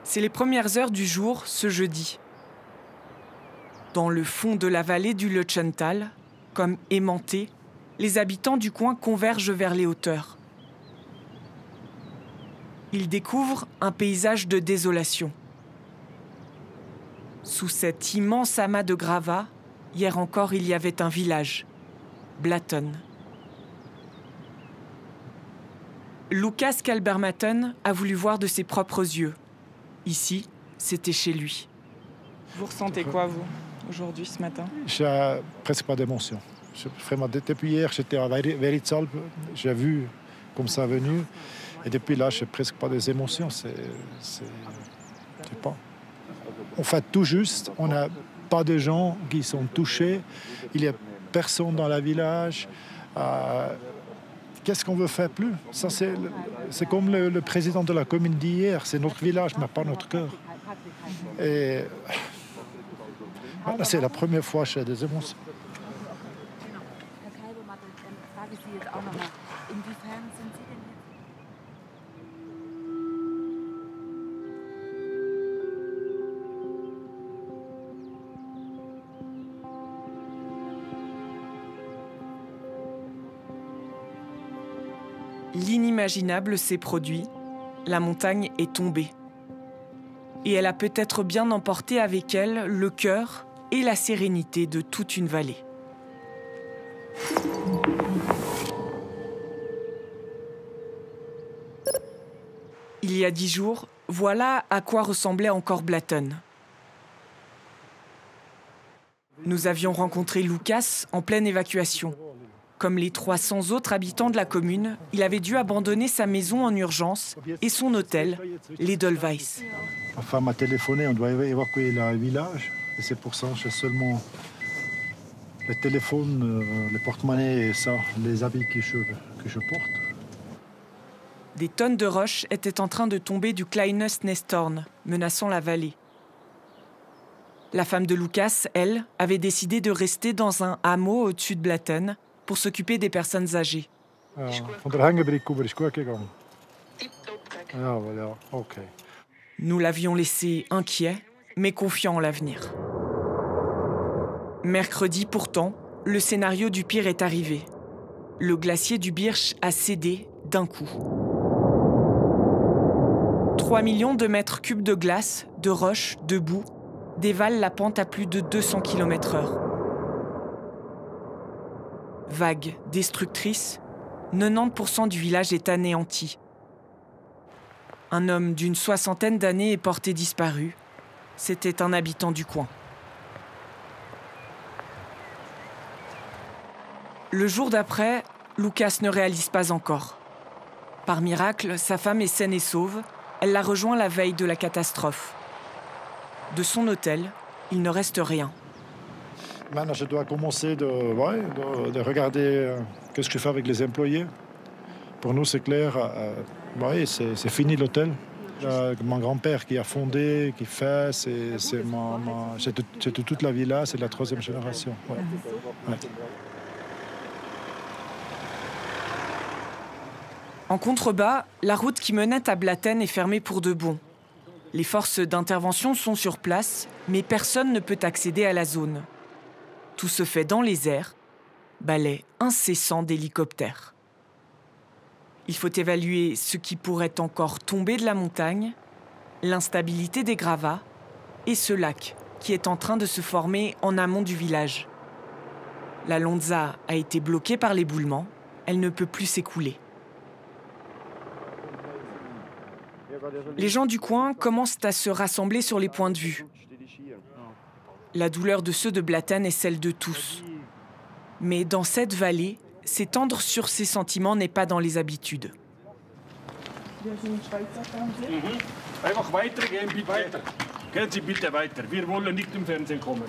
C'est les premières heures du jour, ce jeudi. Dans le fond de la vallée du Lötschental, comme aimantés, les habitants du coin convergent vers les hauteurs. Ils découvrent un paysage de désolation. Sous cet immense amas de gravats, hier encore il y avait un village, Blatten. Lucas Kalbermatten a voulu voir de ses propres yeux. Ici, c'était chez lui. Vous ressentez quoi, vous, aujourd'hui, ce matin? J'ai presque pas d'émotion. Vraiment, depuis hier, j'étais à Veritsalp, j'ai vu comme ça venu. Et depuis là, j'ai presque pas des émotions. Je sais pas. On fait tout juste. On n'a pas de gens qui sont touchés. Il n'y a personne dans le village. Qu'est-ce qu'on veut faire plus? Ça, c'est comme le président de la commune d'hier. C'est notre village, mais pas notre cœur. Et c'est la première fois que j'ai des émotions. L'inimaginable s'est produit, la montagne est tombée. Et elle a peut-être bien emporté avec elle le cœur et la sérénité de toute une vallée. Il y a 10 jours, voilà à quoi ressemblait encore Blatten. Nous avions rencontré Lucas en pleine évacuation. Comme les 300 autres habitants de la commune, il avait dû abandonner sa maison en urgence et son hôtel, l'Edelweiss. Ma femme a téléphoné, on doit évacuer le village. Et c'est pour ça que j'ai seulement le téléphone, le porte-monnaie et ça, les habits que je porte. Des tonnes de roches étaient en train de tomber du Kleines Nestorn, menaçant la vallée. La femme de Lucas, elle, avait décidé de rester dans un hameau au-dessus de Blatten pour s'occuper des personnes âgées. Nous l'avions laissé inquiet, mais confiant en l'avenir. Mercredi, pourtant, le scénario du pire est arrivé. Le glacier du Birch a cédé d'un coup. 3 millions de mètres cubes de glace, de roches, de boue, dévalent la pente à plus de 200 km/h. Vague, destructrice, 90% du village est anéanti. Un homme d'une 60aine d'années est porté disparu. C'était un habitant du coin. Le jour d'après, Lucas ne réalise pas encore. Par miracle, sa femme est saine et sauve. Elle l'a rejoint la veille de la catastrophe. De son hôtel, il ne reste rien. Maintenant, je dois commencer de regarder qu'est-ce que je fais avec les employés. Pour nous, c'est clair, c'est fini l'hôtel. Mon grand-père qui a fondé, qui fait, c'est toute la villa, c'est la 3e génération. Ouais. Ouais. En contrebas, la route qui menait à Blatten est fermée pour de bon. Les forces d'intervention sont sur place, mais personne ne peut accéder à la zone. Tout se fait dans les airs, balais incessants d'hélicoptères. Il faut évaluer ce qui pourrait encore tomber de la montagne, l'instabilité des gravats et ce lac qui est en train de se former en amont du village. La Lonza a été bloquée par l'éboulement, elle ne peut plus s'écouler. Les gens du coin commencent à se rassembler sur les points de vue. La douleur de ceux de Blatten est celle de tous. Mais dans cette vallée, s'étendre sur ses sentiments n'est pas dans les habitudes. Einfach weitergehen, bitte. Gehen Sie bitte weiter. Wir wollen nicht im Fernsehen kommen.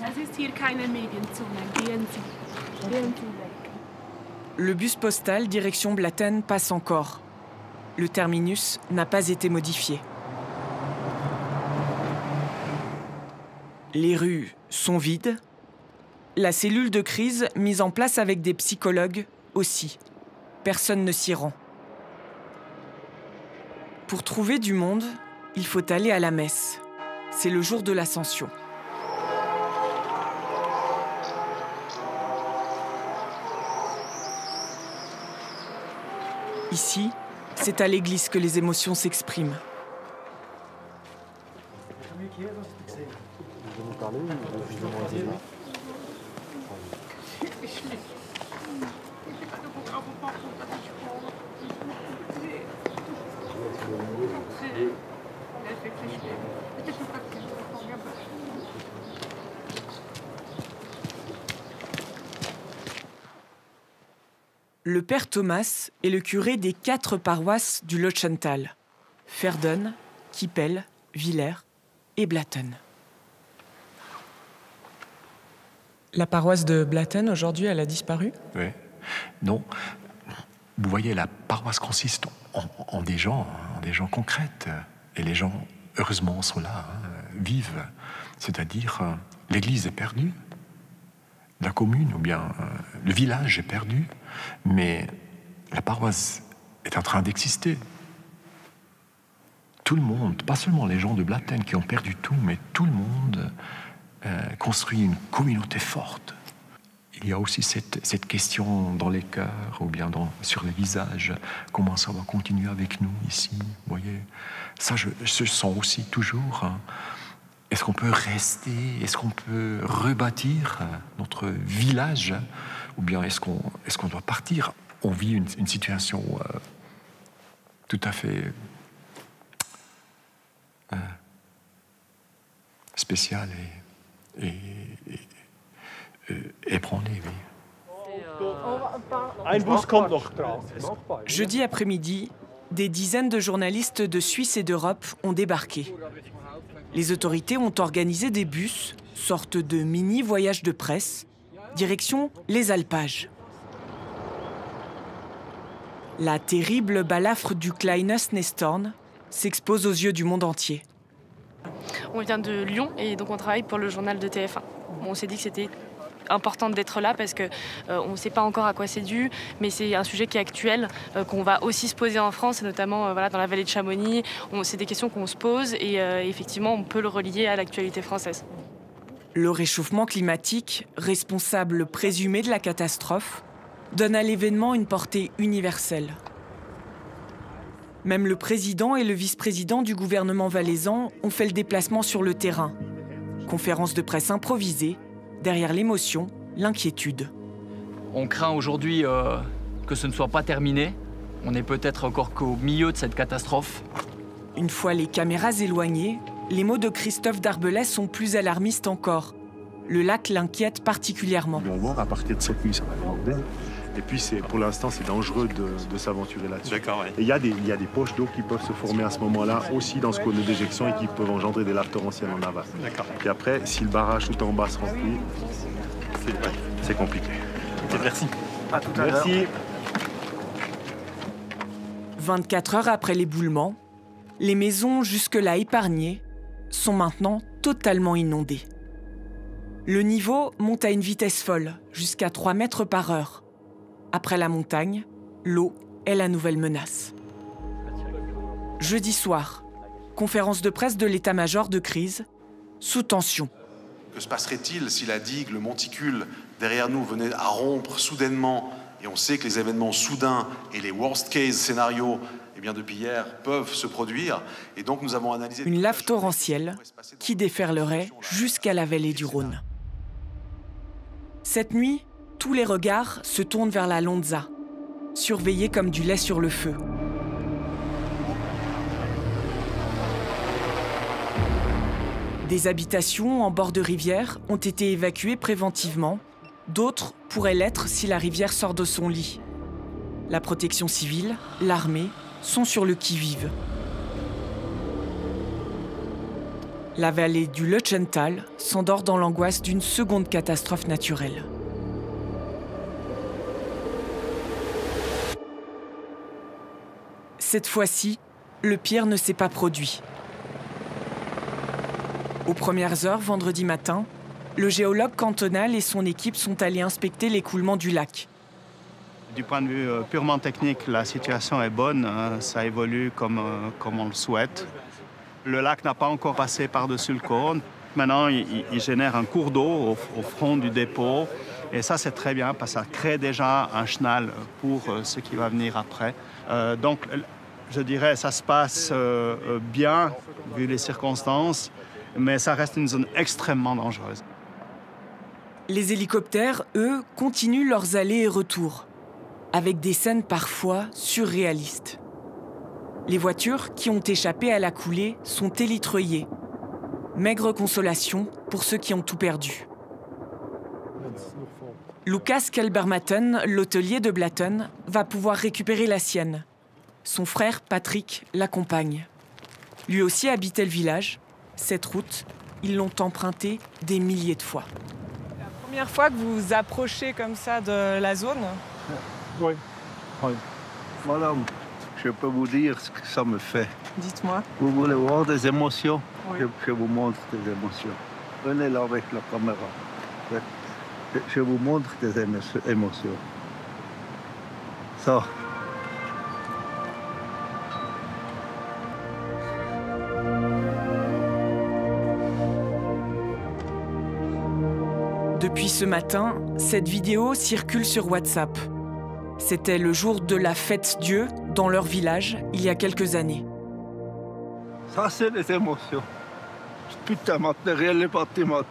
Es ist hier keine Medienzone. Gehen Sie. Gehen Sie weg. Le bus postal direction Blatten passe encore. Le terminus n'a pas été modifié. Les rues sont vides. La cellule de crise mise en place avec des psychologues aussi. Personne ne s'y rend. Pour trouver du monde, il faut aller à la messe. C'est le jour de l'Ascension. Ici, c'est à l'église que les émotions s'expriment. Le père Thomas est le curé des 4 paroisses du Lotschental: Verden, Kippel, Villers et Blatten. La paroisse de Blatten, aujourd'hui, elle a disparu? Oui. Non. Vous voyez, la paroisse consiste en des gens concrètes. Et les gens, heureusement, sont là, vivent. C'est-à-dire, l'église est perdue, la commune ou bien le village est perdu, mais la paroisse est en train d'exister. Tout le monde, pas seulement les gens de Blatten qui ont perdu tout, mais tout le monde construit une communauté forte. Il y a aussi cette question dans les cœurs ou bien sur les visages. Comment ça va continuer avec nous ici? Vous voyez, ça, je sens aussi toujours. Est-ce qu'on peut rester? Est-ce qu'on peut rebâtir notre village? Ou bien est-ce qu'on doit partir? On vit une situation tout à fait spéciale et ébranlée, oui. Jeudi après-midi, des dizaines de journalistes de Suisse et d'Europe ont débarqué. Les autorités ont organisé des bus, sorte de mini-voyage de presse, direction les alpages. La terrible balafre du Kleines Nestorn s'expose aux yeux du monde entier. On vient de Lyon et donc on travaille pour le journal de TF1. On s'est dit que c'était important d'être là parce qu'on ne sait pas encore à quoi c'est dû, mais c'est un sujet qui est actuel, qu'on va aussi se poser en France, et notamment dans la vallée de Chamonix. C'est des questions qu'on se pose et effectivement on peut le relier à l'actualité française. Le réchauffement climatique, responsable présumé de la catastrophe, donne à l'événement une portée universelle. Même le président et le vice-président du gouvernement valaisan ont fait le déplacement sur le terrain. Conférence de presse improvisée, derrière l'émotion, l'inquiétude. On craint aujourd'hui que ce ne soit pas terminé. On est peut-être encore qu'au milieu de cette catastrophe. Une fois les caméras éloignées, les mots de Christophe Darbelay sont plus alarmistes encore. Le lac l'inquiète particulièrement. On va voir à partir de cette nuit, ça va déborder. Et puis, pour l'instant, c'est dangereux de s'aventurer là-dessus. D'accord, ouais. Et il y a des poches d'eau qui peuvent se former à ce moment-là, aussi dans ce cône d'éjection, et qui peuvent engendrer des laves torrentielles en aval. D'accord. Puis après, si le barrage tout en bas se remplit, c'est compliqué. Okay, merci. À tout à l'heure. Merci. 24 heures après l'éboulement, les maisons jusque-là épargnées sont maintenant totalement inondées. Le niveau monte à une vitesse folle, jusqu'à 3 mètres par heure. Après la montagne, l'eau est la nouvelle menace. Jeudi soir, conférence de presse de l'état-major de crise, sous tension. Que se passerait-il si la digue, le monticule derrière nous venait à rompre soudainement? Et on sait que les événements soudains et les worst-case scénarios, depuis hier, peuvent se produire. Et donc nous avons analysé... Une lave torrentielle qui déferlerait jusqu'à la vallée du Rhône. Cette nuit, tous les regards se tournent vers la Lonza, surveillée comme du lait sur le feu. Des habitations en bord de rivière ont été évacuées préventivement. D'autres pourraient l'être si la rivière sort de son lit. La protection civile, l'armée sont sur le qui-vive. La vallée du Lotschental s'endort dans l'angoisse d'une seconde catastrophe naturelle. Cette fois-ci, le pire ne s'est pas produit. Aux premières heures, vendredi matin, le géologue cantonal et son équipe sont allés inspecter l'écoulement du lac. Du point de vue purement technique, la situation est bonne, ça évolue comme on le souhaite. Le lac n'a pas encore passé par-dessus le cône. Maintenant, il génère un cours d'eau au front du dépôt. Et ça, c'est très bien parce que ça crée déjà un chenal pour ce qui va venir après. Donc, je dirais, ça se passe bien, vu les circonstances, mais ça reste une zone extrêmement dangereuse. Les hélicoptères, eux, continuent leurs allers et retours, avec des scènes parfois surréalistes. Les voitures qui ont échappé à la coulée sont élitreillées. Maigre consolation pour ceux qui ont tout perdu. Lucas Kelbermatten, l'hôtelier de Blatten, va pouvoir récupérer la sienne. Son frère, Patrick, l'accompagne. Lui aussi habitait le village. Cette route, ils l'ont empruntée des milliers de fois. C'est la première fois que vous vous approchez comme ça de la zone? Oui. Oui. Madame, je peux vous dire ce que ça me fait. Dites-moi. Vous voulez voir des émotions? Oui. Je vous montre des émotions. Venez là avec la caméra. Je vous montre des émotions. Ça. Depuis ce matin, cette vidéo circule sur WhatsApp. C'était le jour de la fête Dieu dans leur village, il y a quelques années. Ça, c'est les émotions. Putain, matériel et bâtiment.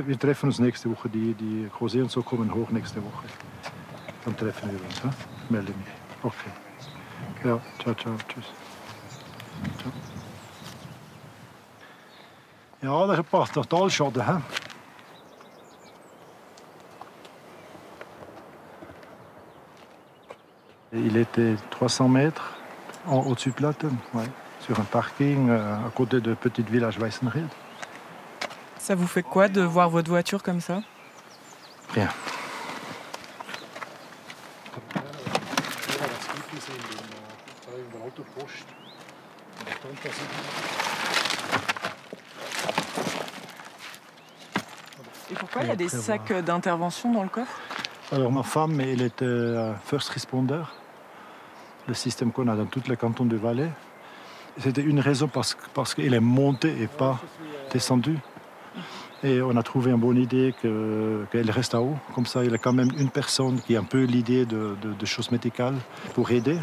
Wir treffen uns nächste Woche. Die José und so kommen hoch nächste Woche. Dann treffen wir uns. Ich melde mich. Okay. Ja, ciao, ciao. Tschüss. Ciao. Ja, det er bare totalskade. Il était 300 mètres au-dessus de Blatten, ouais, sur un parking à côté de petit village Weissenried. Ça vous fait quoi de voir votre voiture comme ça? Rien. Et pourquoi il y a des sacs d'intervention dans le coffre? Alors ma femme, elle était first responder, le système qu'on a dans tous les cantons du Valais. C'était une raison parce qu'elle est montée et pas descendue. Et on a trouvé une bonne idée qu'elle reste à haut. Comme ça, il y a quand même une personne qui a un peu l'idée de choses médicales pour aider.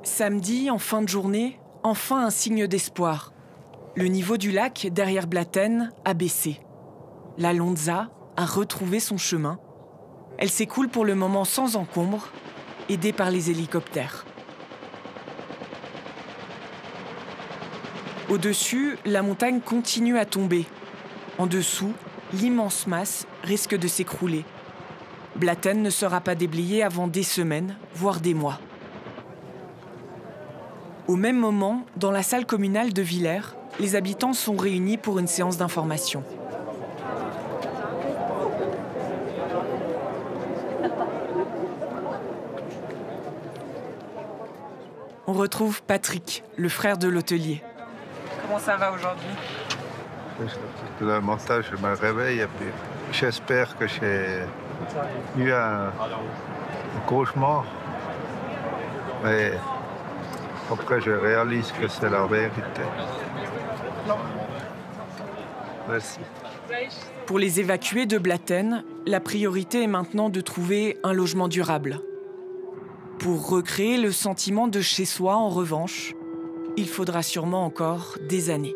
Samedi, en fin de journée, enfin un signe d'espoir. Le niveau du lac derrière Blatten a baissé. La Lonza a retrouvé son chemin. Elle s'écoule pour le moment sans encombre, aidée par les hélicoptères. Au-dessus, la montagne continue à tomber. En dessous, l'immense masse risque de s'écrouler. Blatten ne sera pas déblayé avant des semaines, voire des mois. Au même moment, dans la salle communale de Villers, les habitants sont réunis pour une séance d'information. On retrouve Patrick, le frère de l'hôtelier. Comment ça va aujourd'hui? Le matin, je me réveille et puis j'espère que j'ai eu un cauchemar. Mais après, je réalise que c'est la vérité. Merci. Pour les évacués de Blatten, la priorité est maintenant de trouver un logement durable. Pour recréer le sentiment de chez soi, en revanche, il faudra sûrement encore des années.